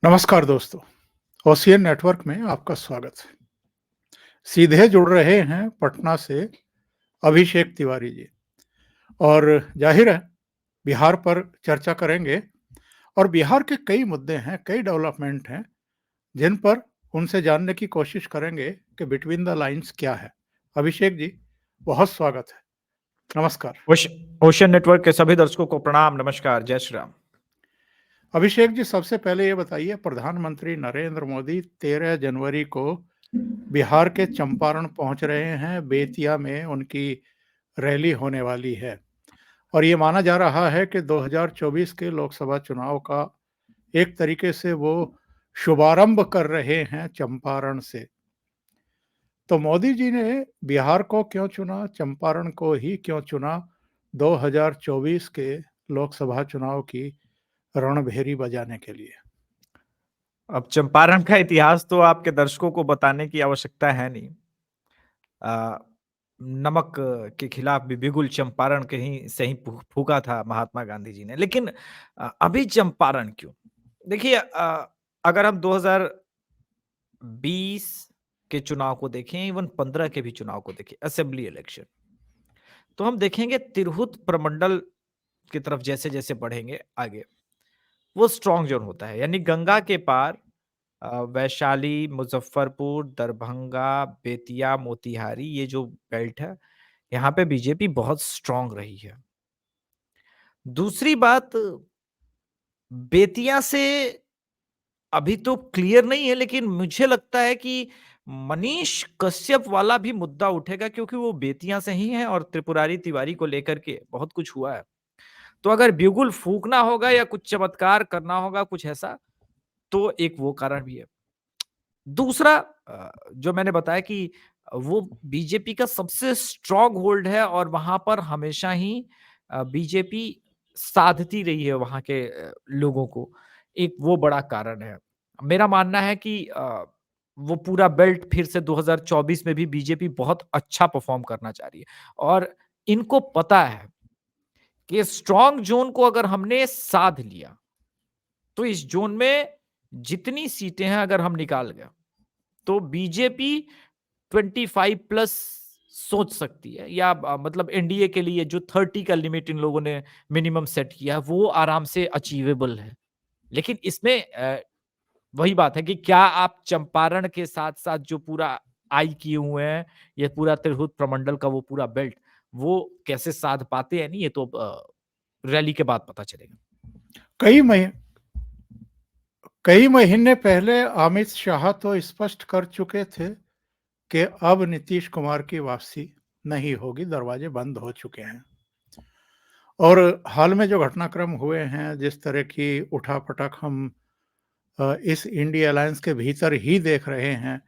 नमस्कार दोस्तों, ocean network में आपका स्वागत है। सीधे जुड़ रहे हैं पटना से अभिषेक तिवारी जी और जाहिर है बिहार पर चर्चा करेंगे और बिहार के कई मुद्दे हैं, कई डेवलपमेंट हैं, जिन पर उनसे जानने की कोशिश करेंगे कि बिटवीन द लाइन्स क्या है। अभिषेक जी, बहुत स्वागत है। नमस्कार। ओशन नेटवर्क के सभी दर्शकों को प्रणाम, नमस्कार, जय श्री राम। अभिषेक जी, सबसे पहले ये बताइए, प्रधानमंत्री नरेंद्र मोदी 13 जनवरी को बिहार के चंपारण पहुंच रहे हैं। बेतिया में उनकी रैली होने वाली है और ये माना जा रहा है कि 2024 के लोकसभा चुनाव का एक तरीके से वो शुभारंभ कर रहे हैं चंपारण से। तो मोदी जी ने बिहार को क्यों चुना, चंपारण को ही क्यों चुना 2024 के लोकसभा चुनाव की रणभेरी बजाने के लिए? अब चंपारण का इतिहास तो आपके दर्शकों को बताने की आवश्यकता है नहीं। नमक के खिलाफ भी बिगुल चंपारण कहीं से ही फूका था महात्मा गांधी जी ने। लेकिन अभी चंपारण क्यों? देखिए, अगर हम 2020 के चुनाव को देखें, इवन 15 के भी चुनाव को देखें, असेंबली इलेक्शन, तो हम देखेंगे तिरहुत प्रमंडल की तरफ जैसे जैसे बढ़ेंगे आगे, वो स्ट्रॉन्ग जोन होता है। यानी गंगा के पार वैशाली, मुजफ्फरपुर, दरभंगा, बेतिया, मोतिहारी, ये जो बेल्ट है, यहाँ पे बीजेपी बहुत स्ट्रॉन्ग रही है। दूसरी बात, बेतिया से अभी तो क्लियर नहीं है, लेकिन मुझे लगता है कि मनीष कश्यप वाला भी मुद्दा उठेगा, क्योंकि वो बेतिया से ही है और त्रिपुरारी तिवारी को लेकर के बहुत कुछ हुआ है। तो अगर बिगुल फूकना होगा या कुछ चमत्कार करना होगा, कुछ ऐसा, तो एक वो कारण भी है। दूसरा, जो मैंने बताया कि वो बीजेपी का सबसे स्ट्रॉन्ग होल्ड है और वहां पर हमेशा ही बीजेपी साधती रही है वहां के लोगों को। एक वो बड़ा कारण है। मेरा मानना है कि वो पूरा बेल्ट फिर से 2024 में भी बीजेपी बहुत अच्छा परफॉर्म करना चाह रही है और इनको पता है कि स्ट्रॉन्ग जोन को अगर हमने साध लिया तो इस जोन में जितनी सीटें हैं अगर हम निकाल गए तो बीजेपी 25 प्लस सोच सकती है, या मतलब एनडीए के लिए जो 30 का लिमिट इन लोगों ने मिनिमम सेट किया है वो आराम से अचीवेबल है। लेकिन इसमें वही बात है कि क्या आप चंपारण के साथ साथ जो पूरा आई किए हुए हैं, ये पूरा तिरहुत प्रमंडल का वो पूरा बेल्ट, वो कैसे साध पाते हैं, नहीं ये तो रैली के बाद पता चलेगा। कई मही कई महीने पहले अमित शाह तो स्पष्ट कर चुके थे कि अब नीतीश कुमार की वापसी नहीं होगी, दरवाजे बंद हो चुके हैं। और हाल में जो घटनाक्रम हुए हैं, जिस तरह की उठापटक हम इस इंडिया अलायंस के भीतर ही देख रहे हैं,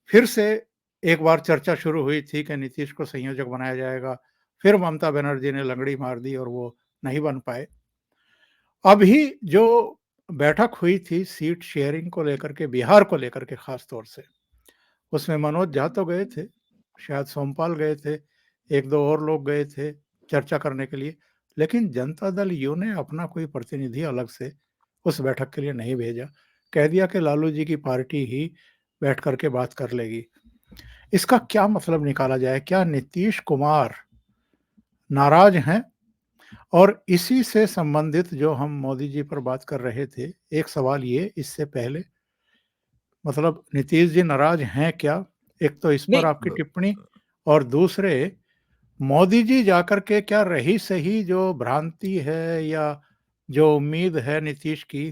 फिर से एक बार चर्चा शुरू हुई थी कि नीतीश को संयोजक बनाया जाएगा, फिर ममता बनर्जी ने लंगड़ी मार दी और वो नहीं बन पाए। अभी जो बैठक हुई थी सीट शेयरिंग को लेकर के, बिहार को लेकर के खास तौर से, उसमें मनोज झा तो गए थे, शायद सोमपाल गए थे, 1-2 और लोग गए थे चर्चा करने के लिए, लेकिन जनता दल यू ने अपना कोई प्रतिनिधि अलग से उस बैठक के लिए नहीं भेजा। कह दिया कि लालू जी की पार्टी ही बैठ कर के बात कर लेगी। इसका क्या मतलब निकाला जाए? क्या नीतीश कुमार नाराज हैं? और इसी से संबंधित जो हम मोदी जी पर बात कर रहे थे, एक सवाल ये इससे पहले, मतलब नीतीश जी नाराज हैं क्या? एक तो इस पर आपकी नहीं, टिप्पणी, और दूसरे, मोदी जी जाकर के क्या रही सही जो भ्रांति है या जो उम्मीद है नीतीश की,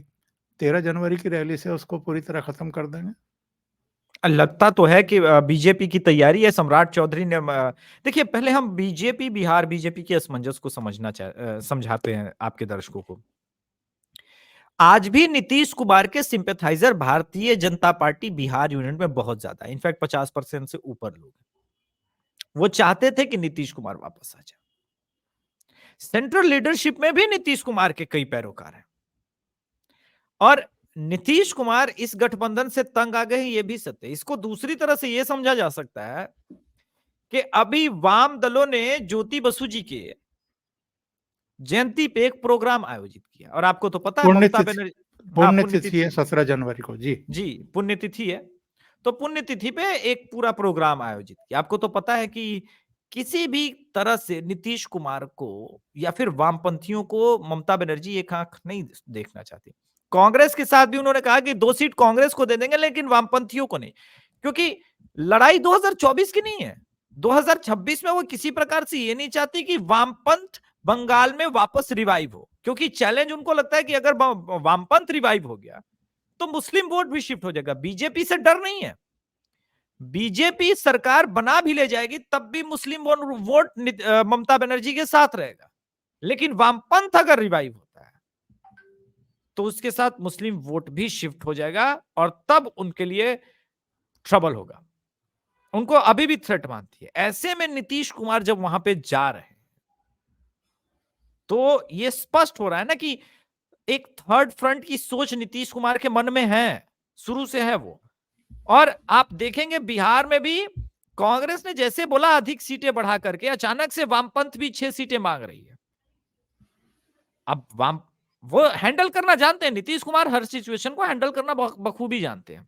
13 जनवरी की रैली से उसको पूरी तरह खत्म कर देंगे? लगता तो है कि बीजेपी की तैयारी है। सम्राट चौधरी ने देखिए, पहले हम बीजेपी बिहार बीजेपी के असमंजस को समझाते हैं आपके दर्शकों को। आज भी नीतीश कुमार के sympathiser Bharatiya Janata party Bihar unit में बहुत ज्यादा है। इनफैक्ट 50% से ऊपर लोग हैं। वो चाहते थे कि नीतीश कुमार वापस आ जाए। सेंट्रल लीडरशिप में भी नीतीश कुमार के कई पैरोकार हैं और नीतीश कुमार इस गठबंधन से तंग आ गए हैं, यह भी सत्य है। इसको दूसरी तरह से यह समझा जा सकता है कि अभी वाम दलों ने ज्योति बसु जी के जयंती पे एक प्रोग्राम आयोजित किया और आपको तो पता है पुण्यतिथि हाँ, पुण्यतिथि है 17 जनवरी को। जी। जी, पुण्यतिथि है। तो पुण्यतिथि पे एक पूरा प्रोग्राम आयोजित किया। आपको तो पता है कि किसी भी तरह से नीतीश कुमार को या फिर वामपंथियों को ममता बनर्जी एक आँख नहीं देखना चाहती। कांग्रेस के साथ भी उन्होंने कहा कि 2 सीट कांग्रेस को दे देंगे लेकिन वामपंथियों को नहीं। क्योंकि लड़ाई 2024 की नहीं है। 2026 में वो किसी प्रकार से ये नहीं चाहती कि वामपंथ बंगाल में वापस रिवाइव हो। क्योंकि चैलेंज उनको लगता है कि अगर वामपंथ रिवाइव हो गया तो मुस्लिम वोट भी शिफ्ट हो जाएगा। बीजेपी से डर नहीं है। बीजेपी सरकार बना भी ले जाएगी तब भी मुस्लिम वोट ममता बनर्जी के साथ रहेगा। लेकिन वामपंथ अगर रिवाइव होता है तो उसके साथ मुस्लिम वोट भी शिफ्ट हो जाएगा और तब उनके लिए ट्रबल होगा। उनको अभी भी थ्रेट मानती है। ऐसे में नीतीश कुमार जब वहां पे जा रहे हैं तो यह स्पष्ट हो रहा है ना कि एक थर्ड फ्रंट की सोच नीतीश कुमार के मन में है, शुरू से है वो। और आप देखेंगे बिहार में भी कांग्रेस ने जैसे बोला अधिक सीटें बढ़ा करके अचानक से वामपंथ भी 6 सीटें मांग रही है। अब वो हैंडल करना जानते हैं। नीतीश कुमार हर सिचुएशन को हैंडल करना बखूबी जानते हैं।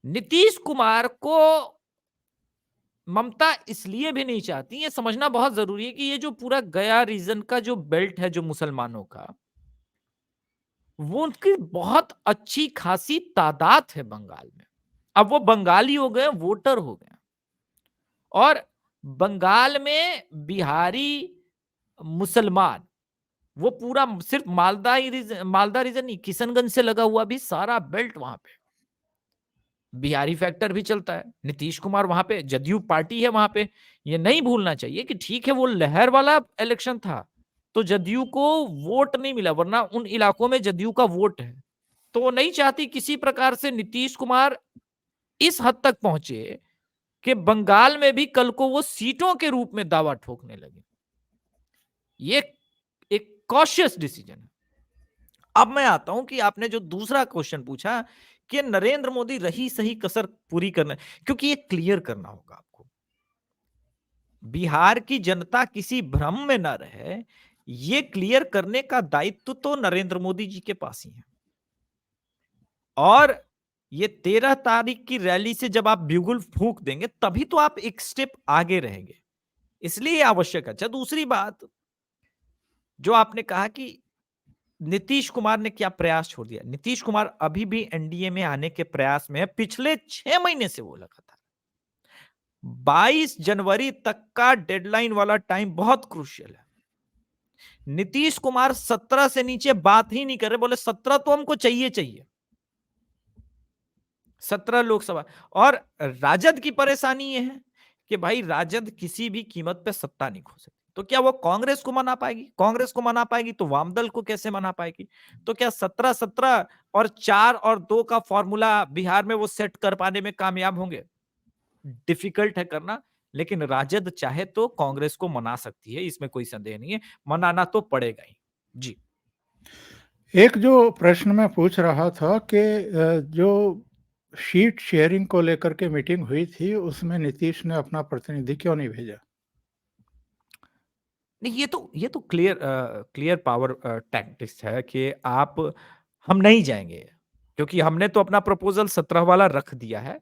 नीतीश कुमार को ममता इसलिए भी नहीं चाहती, ये समझना बहुत जरूरी है कि ये जो पूरा गया रीजन का जो बेल्ट है जो मुसलमानों का, वो उनकी बहुत अच्छी खासी तादाद है बंगाल में। अब वो बंगाली हो गए, वोटर हो गए। और बंगाल में बिहारी मुसलमान वो पूरा सिर्फ मालदा रीजन नहीं, किशनगंज से लगा हुआ भी सारा बेल्ट वहां पे बिहारी फैक्टर भी चलता है। नीतीश कुमार वहां पे, जदयू पार्टी है वहां पे। ये नहीं भूलना चाहिए कि ठीक है वो लहर वाला इलेक्शन था तो जदयू को वोट नहीं मिला, वरना उन इलाकों में जदयू का वोट है। तो वो नहीं चाहती किसी प्रकार से नीतीश कुमार इस हद तक पहुंचे कि बंगाल में भी कल को वो सीटों के रूप में दावा ठोकने लगे। ये एक कॉशियस डिसीजन है। अब मैं आता हूं कि आपने जो दूसरा क्वेश्चन पूछा कि नरेंद्र मोदी रही सही कसर पूरी करना, क्योंकि ये क्लियर करना होगा आपको। बिहार की जनता किसी भ्रम में ना रहे, ये क्लियर करने का दायित्व तो नरेंद्र मोदी जी के पास ही है। और ये 13 तारीख की रैली से जब आप बिगुल फूंक देंगे तभी तो आप एक स्टेप आगे रहेंगे, इसलिए आवश्यक है। अच्छा, दूसरी बात जो आपने कहा कि नीतीश कुमार ने क्या प्रयास छोड़ दिया। नीतीश कुमार अभी भी एनडीए में आने के प्रयास में है। पिछले 6 महीने से वो लगातार 22 जनवरी तक का डेडलाइन वाला टाइम बहुत क्रूशियल है। नीतीश कुमार 17 से नीचे बात ही नहीं कर रहे, बोले 17 तो हमको चाहिए चाहिए, 17 लोकसभा। और राजद की परेशानी यह है कि भाई राजद किसी भी कीमत पे सत्ता नहीं खो सकती। तो क्या वो कांग्रेस को मना पाएगी? कांग्रेस को मना पाएगी तो वामदल को कैसे मना पाएगी? तो क्या 17-17 और 4 और 2 का फॉर्मूला बिहार में वो सेट कर पाने में कामयाब होंगे? डिफिकल्ट है करना। लेकिन राजद चाहे तो कांग्रेस को मना सकती है, इसमें कोई संदेह नहीं है। मनाना तो पड़ेगा ही। जी। एक जो प्रश्न मैं पूछ रहा था कि जो शीट शेयरिंग को लेकर के मीटिंग हुई थी, उसमें नीतीश ने अपना प्रतिनिधि क्यों नहीं भेजा? नहीं, ये तो क्लियर पावर टैक्टिक्स है कि हम नहीं जाएंगे, क्योंकि हमने तो अपना प्रपोजल 17 वाला रख दिया है।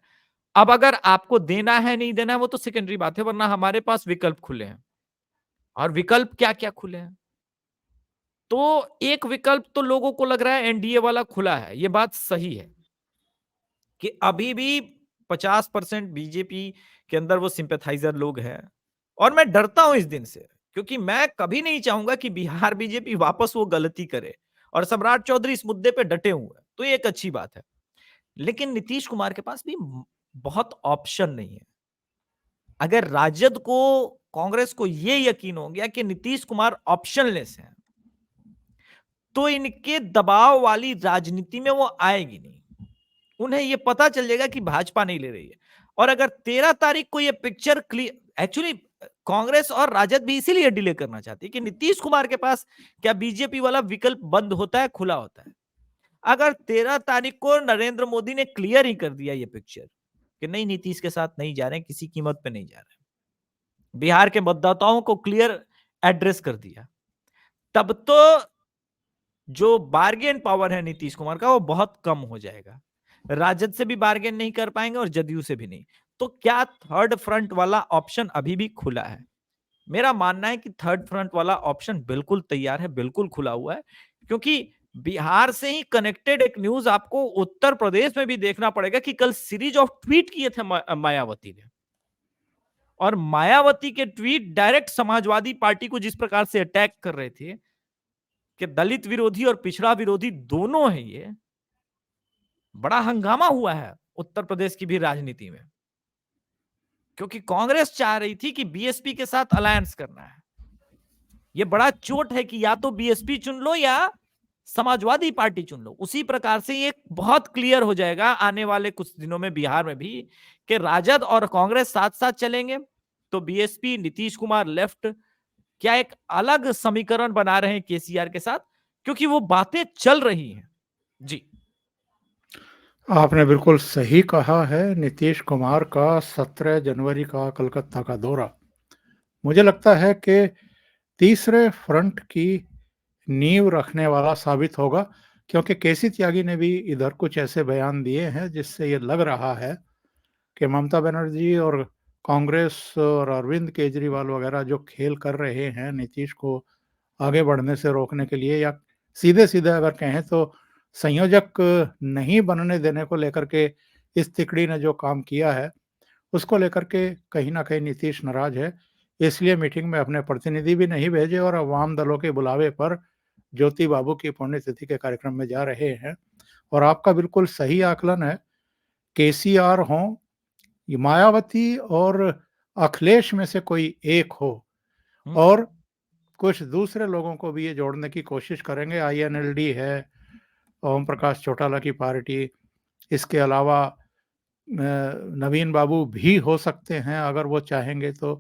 अब अगर आपको देना है नहीं देना है वो तो सेकेंडरी बात है, वरना हमारे पास विकल्प खुले हैं। और विकल्प क्या क्या खुले हैं? तो एक विकल्प तो लोगों को लग रहा है एनडीए वाला खुला है। ये बात सही है कि अभी भी 50% बीजेपी के अंदर वो सिंपैथाइजर लोग हैं। और मैं डरता हूं इस दिन से, क्योंकि मैं कभी नहीं चाहूंगा कि बिहार बीजेपी वापस वो गलती करे। और सम्राट चौधरी इस मुद्दे पे डटे हुए हैं, तो ये एक अच्छी बात है। लेकिन नीतीश कुमार के पास भी बहुत ऑप्शन नहीं है। अगर राजद को, कांग्रेस को ये यकीन हो गया कि नीतीश कुमार ऑप्शनलेस हैं, तो इनके दबाव वाली राजनीति में वो आएगी नहीं। उन्हें ये पता चल जाएगा कि भाजपा नहीं ले रही है। और अगर 13 तारीख को ये पिक्चर क्लियर, एक्चुअली कांग्रेस और राजद भी इसीलिए डिले करना चाहती है कि नीतीश कुमार के पास क्या बीजेपी वाला विकल्प बंद होता है, खुला होता है। अगर 13 तारीख को नरेंद्र मोदी ने क्लियर ही कर दिया ये पिक्चर कि नहीं, नीतीश के साथ नहीं जा रहे हैं, किसी कीमत पे नहीं जा रहे हैं, बिहार के मतदाताओं को क्लियर एड्रेस कर दिया, तब तो जो बार्गेन पावर है नीतीश कुमार का वो बहुत कम हो जाएगा। राजद से भी बार्गेन नहीं कर पाएंगे और जदयू से भी नहीं। तो क्या थर्ड फ्रंट वाला ऑप्शन अभी भी खुला है? मेरा मानना है कि थर्ड फ्रंट वाला ऑप्शन बिल्कुल तैयार है, बिल्कुल खुला हुआ है, क्योंकि बिहार से ही कनेक्टेड एक न्यूज आपको उत्तर प्रदेश में भी देखना पड़ेगा कि कल सीरीज ऑफ ट्वीट किए थे मायावती ने, और मायावती के ट्वीट डायरेक्ट समाजवादी पार्टी को जिस प्रकार से अटैक कर रहे थे कि दलित विरोधी और पिछड़ा विरोधी दोनों है ये, बड़ा हंगामा हुआ है उत्तर प्रदेश की भी राजनीति में, क्योंकि कांग्रेस चाह रही थी कि बीएसपी के साथ अलायंस करना है। ये बड़ा चोट है कि या तो बीएसपी चुन लो या समाजवादी पार्टी चुन लो। उसी प्रकार से ये बहुत क्लियर हो जाएगा आने वाले कुछ दिनों में बिहार में भी कि राजद और कांग्रेस साथ साथ चलेंगे तो बीएसपी नीतीश कुमार लेफ्ट क्या एक अलग समीकरण बना रहे हैं केसीआर के साथ, क्योंकि वो बातें चल रही हैं। जी आपने बिल्कुल सही कहा है। नीतीश कुमार का 17 जनवरी का कलकत्ता का दौरा मुझे लगता है कि तीसरे फ्रंट की नींव रखने वाला साबित होगा, क्योंकि केसी त्यागी ने भी इधर कुछ ऐसे बयान दिए हैं जिससे ये लग रहा है कि ममता बनर्जी और कांग्रेस और अरविंद केजरीवाल वगैरह जो खेल कर रहे हैं नीतीश को आगे बढ़ने से रोकने के लिए, या सीधे-सीधे अगर कहें तो संयोजक नहीं बनने देने को लेकर के इस तिकड़ी ने जो काम किया है, उसको लेकर के कहीं न कहीं नीतीश नाराज़ है। इसलिए मीटिंग में अपने प्रतिनिधि भी नहीं भेजे और वाम दलों के बुलावे पर ज्योति बाबू की पुण्यतिथि के कार्यक्रम में जा रहे हैं। और आपका बिल्कुल सही आकलन है, केसीआर हों, मायावती और अखिलेश में से कोई एक हो, और कुछ दूसरे लोगों को भी ये जोड़ने की कोशिश करेंगे। आईएनएलडी है, ओम प्रकाश चौटाला की पार्टी, इसके अलावा नवीन बाबू भी हो सकते हैं अगर वो चाहेंगे तो।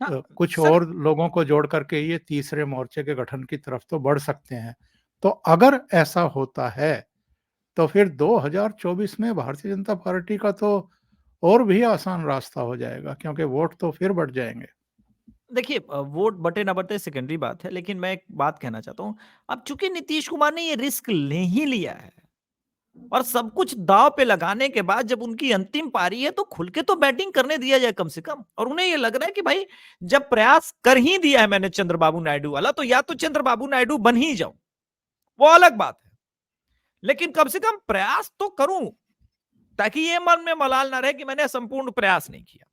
हाँ कुछ सर, और लोगों को जोड़ करके ये तीसरे मोर्चे के गठन की तरफ तो बढ़ सकते हैं। तो अगर ऐसा होता है, तो फिर 2024 में भारतीय जनता पार्टी का तो और भी आसान रास्ता हो जाएगा, क्योंकि वोट तो फिर बढ़ जाएँगे। देखिए वोट बटे ना बटे सेकेंडरी बात है, लेकिन मैं एक बात कहना चाहता हूं। अब चूंकि नीतीश कुमार ने ये रिस्क ले ही लिया है और सब कुछ दांव पे लगाने के बाद जब उनकी अंतिम पारी है तो खुल के तो बैटिंग करने दिया जाए कम से कम। और उन्हें ये लग रहा है कि भाई जब प्रयास कर ही दिया है मैंने चंद्रबाबू नायडू वाला, तो या तो चंद्रबाबू नायडू बन ही जाऊं, वो अलग बात है, लेकिन कम से कम प्रयास तो करूं, ताकि ये मन में मलाल ना रहे कि मैंने संपूर्ण प्रयास नहीं किया।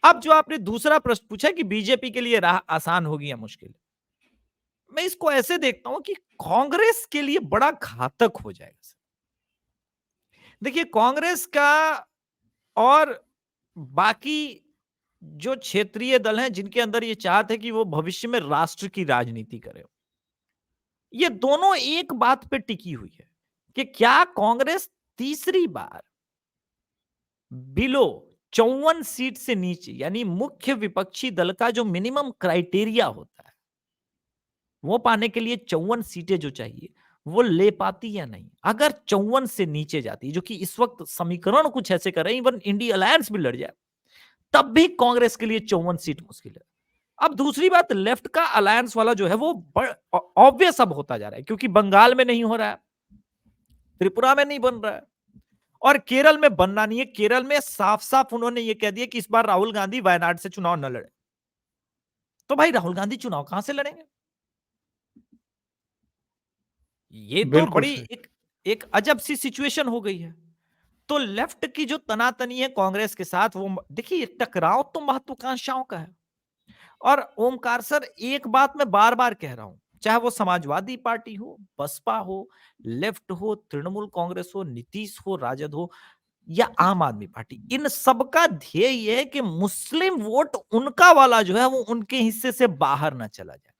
अब जो आपने दूसरा प्रश्न पूछा कि बीजेपी के लिए राह आसान होगी या मुश्किल, मैं इसको ऐसे देखता हूं कि कांग्रेस के लिए बड़ा घातक हो जाएगा। देखिए कांग्रेस का और बाकी जो क्षेत्रीय दल हैं जिनके अंदर ये चाहत है कि वो भविष्य में राष्ट्र की राजनीति करे, ये दोनों एक बात पे टिकी हुई है कि क्या कांग्रेस तीसरी बार बिलो 54 सीट से नीचे, यानी मुख्य विपक्षी दल का जो मिनिमम क्राइटेरिया होता है वो पाने के लिए 54 सीटें जो चाहिए वो ले पाती या नहीं। अगर 54 से नीचे जाती, जो कि इस वक्त समीकरण कुछ ऐसे कर रहे हैं, इवन इंडिया अलायंस भी लड़ जाए, तब भी कांग्रेस के लिए 54 सीट मुश्किल है। अब दूसरी बात, लेफ्ट का अलायंस वाला जो है वो ऑब्वियस अब होता जा रहा है, क्योंकि बंगाल में नहीं हो रहा है, त्रिपुरा में नहीं बन रहा है, और केरल में बनना नहीं है। केरल में साफ साफ उन्होंने ये कह दिया कि इस बार राहुल गांधी वायनाड से चुनाव न लड़े। तो भाई राहुल गांधी चुनाव कहां से लड़ेंगे? ये तो बिल्कुल बड़ी सही। एक एक अजब सी सिचुएशन हो गई है। तो लेफ्ट की जो तनातनी है कांग्रेस के साथ, वो देखिए टकराव तो महत्वाकांक्षाओं का है। और ओमकार सर, एक बात मैं बार बार कह रहा हूं, चाहे वो समाजवादी पार्टी हो, बसपा हो, लेफ्ट हो, तृणमूल कांग्रेस हो, नीतीश हो, राजद हो, या आम आदमी पार्टी, इन सबका ध्येय यह है कि मुस्लिम वोट उनका वाला जो है वो उनके हिस्से से बाहर ना चला जाए।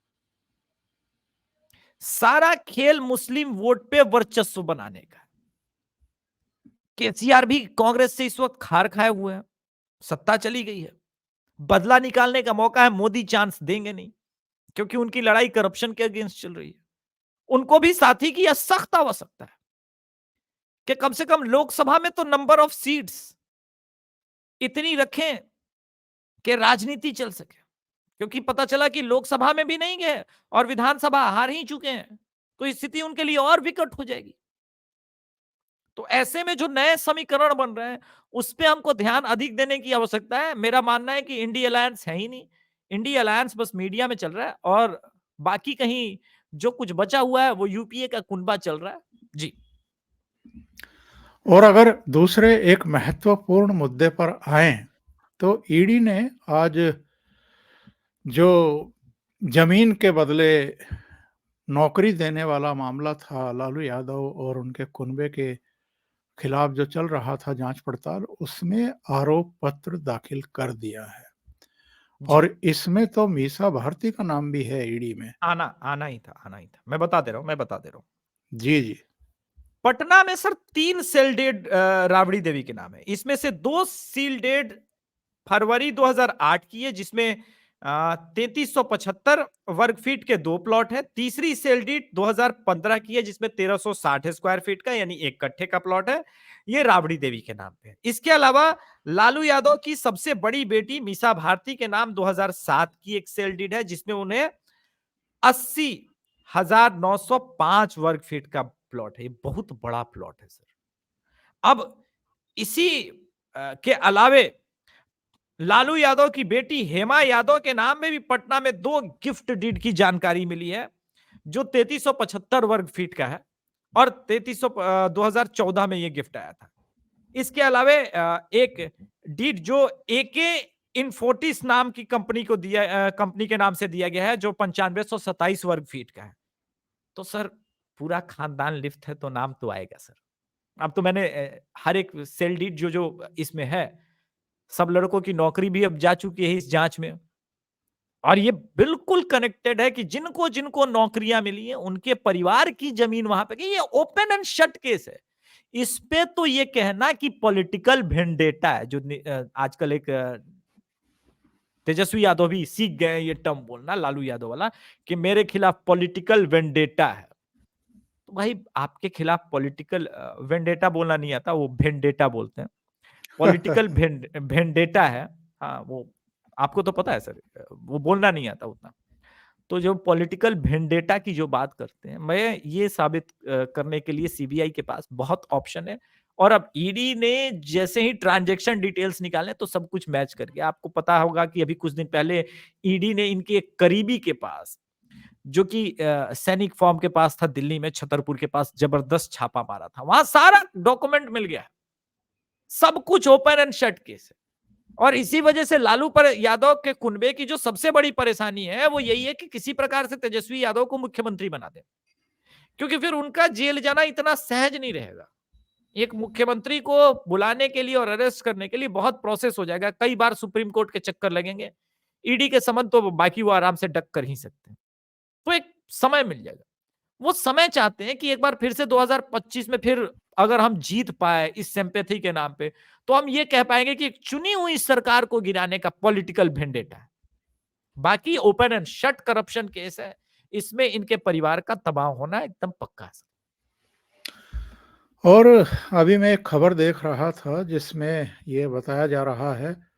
सारा खेल मुस्लिम वोट पे वर्चस्व बनाने का। केसीआर भी कांग्रेस से इस वक्त खार खाए हुए हैं, सत्ता चली गई है, बदला निकालने का मौका है, मोदी चांस देंगे नहीं, क्योंकि उनकी लड़ाई करप्शन के अगेंस्ट चल रही है। उनको भी साथी की यह सख्त आवश्यकता है कि कम से कम लोकसभा में तो नंबर ऑफ सीट्स इतनी रखें कि राजनीति चल सके, क्योंकि पता चला कि लोकसभा में भी नहीं गए और विधानसभा हार ही चुके हैं। तो स्थिति उनके लिए और विकट हो जाएगी। तो ऐसे में जो नए समीकरण बन रहे हैं, उस पे हमको ध्यान अधिक देने की आवश्यकता है। मेरा मानना है कि इंडी अलायंस है ही नहीं। इंडी अलायंस बस मीडिया में चल रहा है और बाकी कहीं जो कुछ बचा हुआ है वो यूपीए का कुनबा चल रहा है। जी। और अगर दूसरे एक महत्वपूर्ण मुद्दे पर आए तो ईडी ने आज जो जमीन के बदले नौकरी देने वाला मामला था लालू यादव और उनके कुनबे के खिलाफ जो चल रहा था जांच पड़ताल, उसमें आरोप पत्र दाखिल कर दिया है। जी। और इसमें तो मीसा भारती का नाम भी है ईडी में। आना ही था, आना ही था। मैं बता दे रहा हूँ। जी जी। पटना में sir 3 cell dead Rabri Devi के नाम है। इसमें से 2 सील डेड फरवरी 2008 की है, जिसमें 3375 वर्ग फीट के 2 प्लॉट है। तीसरी सेल डीड 2015 की है, जिसमें 1360 स्क्वायर फीट का यानी 1 कट्ठे का प्लॉट है। ये राबड़ी देवी के नाम पे है। इसके अलावा लालू यादव की सबसे बड़ी बेटी मीसा भारती के नाम 2007 की एक सेल डीड है, जिसमें उन्हें 80,905 वर्ग फीट का प्लॉट है। ये बहुत बड़ा प्लॉट है सर। अब इसी के अलावे लालू यादव की बेटी हेमा यादव के नाम में भी पटना में 2 गिफ्ट डीड की जानकारी मिली है, जो 3375 वर्ग फीट का है और 2014 में यह गिफ्ट आया था। इसके अलावे एक डीड जो एके इनफोर्टिस नाम की कंपनी को दिया, कंपनी के नाम से दिया गया है, जो 9527 वर्ग फीट का है। तो सर पूरा खानदान लिफ्ट है तो नाम तो आएगा सर। अब तो मैंने हर एक सेल डीड जो जो इसमें है, सब लड़कों की नौकरी भी अब जा चुकी है इस जांच में। और ये बिल्कुल कनेक्टेड है कि जिनको जिनको नौकरियां मिली है उनके परिवार की जमीन वहां पे, ये ओपन एंड शट केस है। इस पे तो ये कहना कि पॉलिटिकल वेंडेटा है, जो आजकल एक तेजस्वी यादव भी सीख गए हैं ये टर्म बोलना, लालू यादव वाला, कि मेरे खिलाफ पॉलिटिकल वेंडेटा है। तो भाई आपके खिलाफ पॉलिटिकल वेंडेटा बोलना नहीं आता, वो वेंडेटा बोलते हैं। पॉलिटिकल वेंडेटा है। हाँ, वो आपको तो पता है सर, वो बोलना नहीं आता उतना। तो जो पॉलिटिकल वेंडेटा की जो बात करते हैं, मैं ये साबित करने के लिए सीबीआई के पास बहुत ऑप्शन है। और अब ईडी ने जैसे ही ट्रांजैक्शन डिटेल्स निकाले तो सब कुछ मैच कर गया। आपको पता होगा कि अभी कुछ दिन पहले ईडी ने इनके एक करीबी के पास, जो कि सैनिक फॉर्म के पास था दिल्ली में, छतरपुर के पास, जबरदस्त छापा मारा था। वहां सारा डॉक्यूमेंट मिल गया है, सब कुछ ओपन एंड शट केस है। और इसी वजह से लालू पर यादव के कुनबे की जो सबसे बड़ी परेशानी है वो यही है कि किसी प्रकार से तेजस्वी यादव को मुख्यमंत्री बना दे, क्योंकि फिर उनका जेल जाना इतना सहज नहीं रहेगा। एक मुख्यमंत्री को बुलाने के लिए और अरेस्ट करने के लिए बहुत प्रोसेस हो जाएगा, कई बार सुप्रीम कोर्ट के चक्कर लगेंगे। ईडी के समन तो बाकी वो आराम से डक कर ही सकते हैं। तो एक समय मिल जाएगा। वो समय चाहते हैं कि एक बार फिर से 2025 में फिर अगर हम जीत पाए इस सिंपैथी के नाम पे, तो हम ये कह पाएंगे कि एक चुनी हुई सरकार को गिराने का पॉलिटिकल वेंडेटा है। बाकी open and shut corruption case है, इसमें इनके परिवार का तबाह होना एकदम पक्का है। और अभी मैं एक खबर देख रहा था जिसमें ये बताया जा रहा है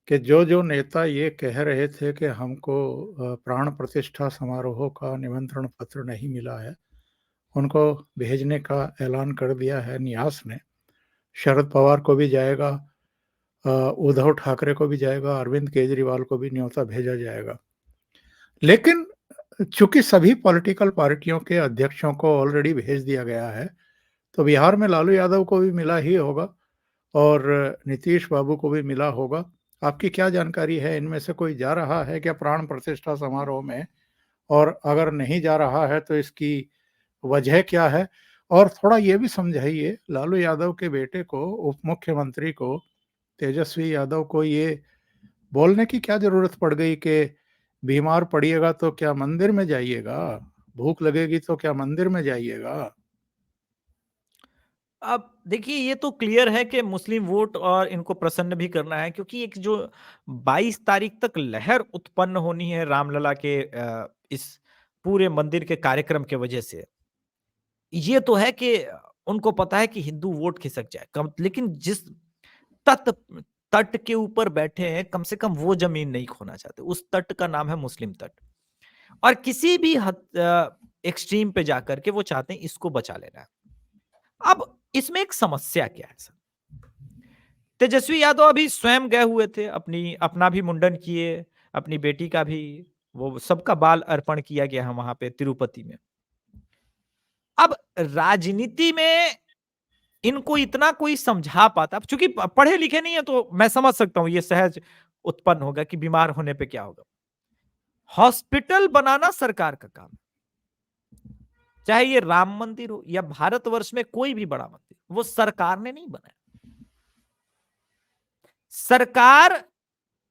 कि जो नेता ये कह रहे थे कि हमको प्राण प्रतिष्ठा समारोह का निमंत्रण पत्र नहीं मिला है, उनको भेजने का ऐलान कर दिया है न्यास ने। शरद पवार को भी जाएगा, उद्धव ठाकरे को भी जाएगा, अरविंद केजरीवाल को भी न्योता भेजा जाएगा। लेकिन चूंकि सभी पॉलिटिकल पार्टियों के अध्यक्षों को ऑलरेडी भेज दिया गया है, तो बिहार में लालू यादव को भी मिला ही होगा और नीतीश बाबू को भी मिला होगा। आपकी क्या जानकारी है, इनमें से कोई जा रहा है क्या प्राण प्रतिष्ठा समारोह में? और अगर नहीं जा रहा है तो इसकी वजह क्या है? और थोड़ा ये भी समझाइए, लालू यादव के बेटे को, उप मुख्यमंत्री को, तेजस्वी यादव को ये बोलने की क्या ज़रूरत पड़ गई कि बीमार पड़िएगा तो क्या मंदिर में जाइएगा? भूख लगेगी तो क्या मंदिर में जाइएगा? अब देखिए, ये तो क्लियर है कि मुस्लिम वोट और इनको प्रसन्न भी करना है, क्योंकि एक जो 22 तारीख तक लहर उत्पन्न होनी है रामलला के इस पूरे मंदिर के कार्यक्रम के वजह से, ये तो है कि उनको पता है कि हिंदू वोट खिसक जाए कम, लेकिन जिस तट तट के ऊपर बैठे हैं, कम से कम वो जमीन नहीं खोना चाहते। उस तट का नाम है मुस्लिम तट। और किसी भी एक्सट्रीम पे जाकर के वो चाहते हैं इसको बचा लेना है। अब इसमें एक समस्या क्या है सर? तेजस्वी यादव अभी स्वयं गए हुए थे, अपना भी मुंडन किए, अपनी बेटी का भी, वो सबका बाल अर्पण किया गया है वहां पे तिरुपति में। अब राजनीति में इनको इतना कोई समझा पाता, चूंकि पढ़े लिखे नहीं है तो मैं समझ सकता हूं ये सहज उत्पन्न होगा कि बीमार होने पे क्या होगा। हॉस्पिटल बनाना सरकार का काम है, चाहे ये राम मंदिर हो या भारतवर्ष में कोई भी बड़ा मंदिर, वो सरकार ने नहीं बनाया। सरकार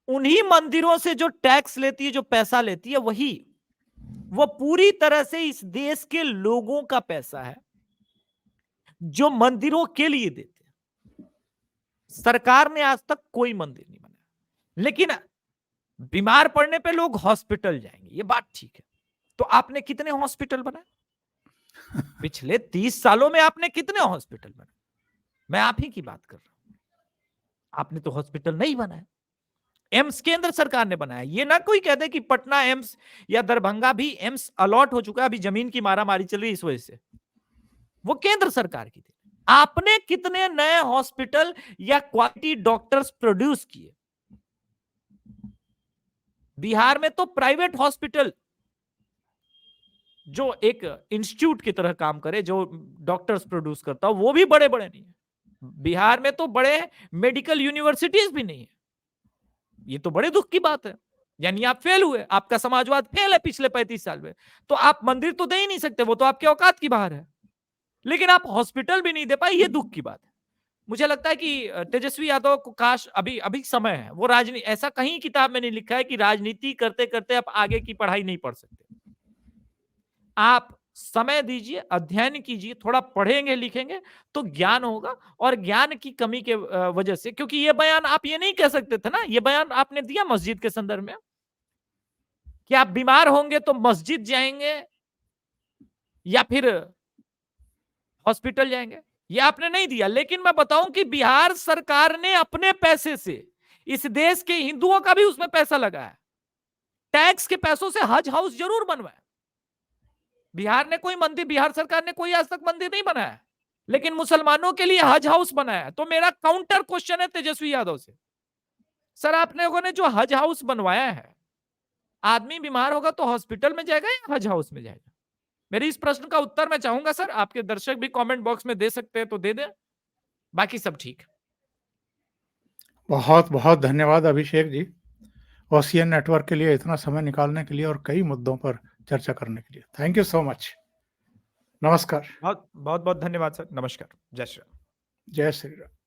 उन्हीं मंदिरों से जो टैक्स लेती है, जो पैसा लेती है, वो पूरी तरह से इस देश के लोगों का पैसा है जो मंदिरों के लिए देते हैं। सरकार ने आज तक कोई मंदिर नहीं बनाया, लेकिन बीमार पड़ने पे लोग हॉस्पिटल जाएंगे, ये बात ठीक है। तो आपने कितने हॉस्पिटल बनाए पिछले 30 सालों में? आपने कितने हॉस्पिटल बनाए? मैं आप ही की बात कर रहा हूं। आपने तो हॉस्पिटल नहीं बनाया। एम्स केंद्र सरकार ने बनाया। ये ना कोई कहते कि पटना एम्स या दरभंगा भी एम्स अलॉट हो चुका है, अभी जमीन की मारामारी चल रही है इस वजह से, वो केंद्र सरकार की थी। आपने कितने नए हॉस्पिटल या क्वालिटी डॉक्टर्स प्रोड्यूस किए? बिहार में तो प्राइवेट हॉस्पिटल जो एक इंस्टीट्यूट की तरह काम करे, जो डॉक्टर्स प्रोड्यूस करता हो, वो भी बड़े बड़े नहीं है। बिहार में तो बड़े मेडिकल यूनिवर्सिटीज भी नहीं है। ये तो बड़े दुख की बात है। यानी आप फेल हुए, आपका समाजवाद फेल है पिछले 35 साल में। तो आप मंदिर तो दे ही नहीं सकते, वो तो आपके औकात की बाहर है। लेकिन आप हॉस्पिटल भी नहीं दे पाए, ये दुख की बात है। मुझे लगता है कि तेजस्वी यादव को काश अभी अभी समय है, वो राजनीति, ऐसा कहीं किताब में नहीं लिखा है कि राजनीति करते करते आप आगे की पढ़ाई नहीं पढ़ सकते। आप समय दीजिए, अध्ययन कीजिए, थोड़ा पढ़ेंगे लिखेंगे तो ज्ञान होगा। और ज्ञान की कमी के वजह से, क्योंकि ये बयान आप ये नहीं कह सकते थे ना, ये बयान आपने दिया मस्जिद के संदर्भ में कि आप बीमार होंगे तो मस्जिद जाएंगे या फिर हॉस्पिटल जाएंगे, ये आपने नहीं दिया। लेकिन मैं बताऊं कि बिहार सरकार ने अपने पैसे से, इस देश के हिंदुओं का भी उसमें पैसा लगाया, टैक्स के पैसों से हज हाउस जरूर बनवाया। बिहार ने कोई मंदिर, बिहार सरकार ने कोई आज तक मंदिर नहीं बनाया, लेकिन मुसलमानों के लिए हज हाउस बनाया। तो मेरा काउंटर क्वेश्चन है तेजस्वी यादव से, सर आप लोगों ने जो हज हाउस बनवाया है, आदमी बीमार होगा तो हॉस्पिटल में जाएगा या हज हाउस में जाएगा? मेरे इस प्रश्न का उत्तर मैं चाहूंगा सर, आपके दर्शक भी कमेंट बॉक्स में दे सकते हैं तो दे दें, बाकी सब ठीक। बहुत बहुत धन्यवाद अभिषेक जी, ओशियन नेटवर्क के लिए इतना समय निकालने के लिए और कई मुद्दों पर चर्चा करने के लिए। Thank you so much. नमस्कार। बहुत बहुत बहुत धन्यवाद सर। नमस्कार। जय श्री राम। जय श्री राम।